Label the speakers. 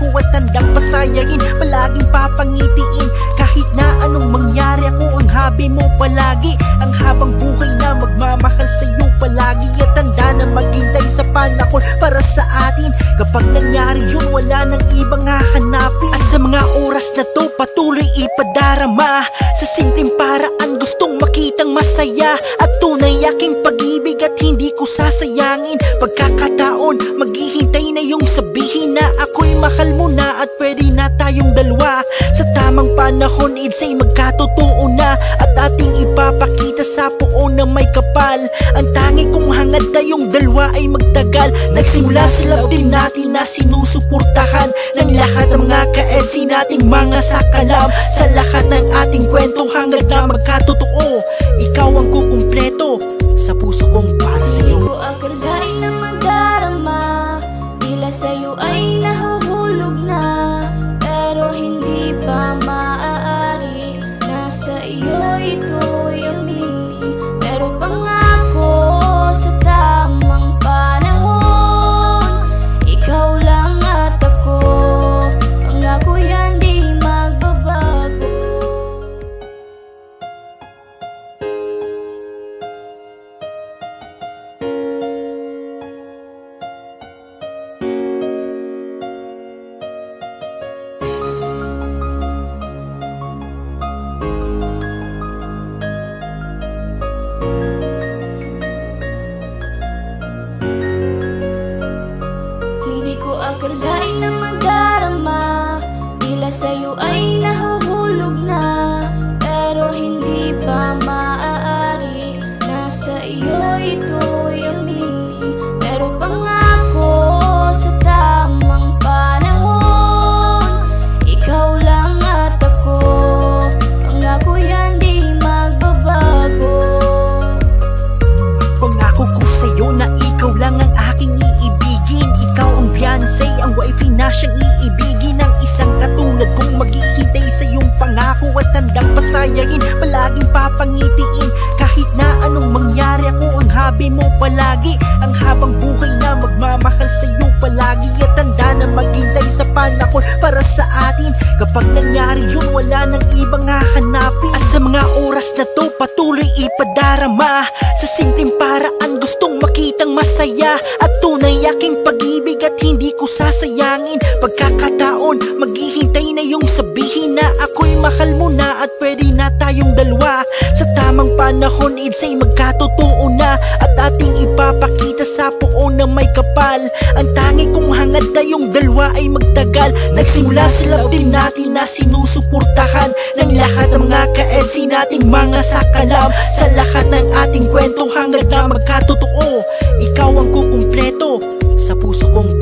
Speaker 1: pangako at handang pasayahin. Palaging papangitiin kahit na anong mangyari, ako ang habi mo palagi. Ang habang buhay na magmamahal sa'yo palagi, at handa na maghintay sa panahon para sa atin. Kapag nangyari yun, wala nang ibang hahanapin. At sa mga oras na to, patuloy ipadarama sa simpleng paraan, gustong makitang masaya at tunay aking pag-ibig, at hindi ko sasayangin pagkakataon. Maghihintay na yung sabihin na ako'y mahal mo na at pwede na tayong dalawa. Sa tamang panahon, say magkatotoo na, at ating ipapakita sa puon na may kapal. Ang tangi kong hangad tayong dalawa ay magtagal. Nagsimula sa love team natin na sinusuportahan ng lahat ng mga ka-LC nating mga sakalam. Sa lahat ng ating kwento hangad na magkatotoo, ikaw ang kukumpleto sa puso kong para sa'yo.
Speaker 2: Hindi ko akalain na madarama, tila sa'yo ay nahuhulog na, pero hindi pa maaari. Nasa iyo ito'y aminin, pero pangako sa tamang panahon, ikaw lang at ako. Pangako yan di magbabago. Hindi ko akalain na madarama, tila sa'yo ay nahuhulog na, pero hindi pa maaari. Nasa iyo ito'y aminin, pero pangako sa tamang panahon, ikaw lang at ako. Pangako yan di magbabago.
Speaker 1: Pangako ko sa'yo na ikaw lang ang aking iibigin. Ikaw ang fiancé, ang wifey na siyang iibigin. Ang isang katulad kong maghihintay sa iyong pangako at handang pasayahin. Palaging papangitiin kahit na anong mangyari, ako ang habi mo palagi. Ang habang buhay na magmamahal sa iyo palagi, at handa na maghintay sa panahon para sa atin. Kapag nangyari yun, wala nang ibang hahanapin. At sa mga oras na to, patuloy ipadarama sa simpleng paraan, gustong makitang masaya at tunay aking pag-ibig, at hindi ko sasayangin pagkakataon. Maghihintay na yung sabihin na ako'y mahal mo na at pwede na tayong dalawa. Sa tamang panahon, say magkatotoo na, at ating ipapakita sa puon na may kapal. Ang tangi kong hangad tayong dalawa ay magtagal. Nagsimula sa love team natin na sinusuportahan ng lahat ng mga ka-LC nating mga sakalam. Sa lahat ng ating kwento hangad na magkatotoo, ikaw ang kukumpleto sa puso kong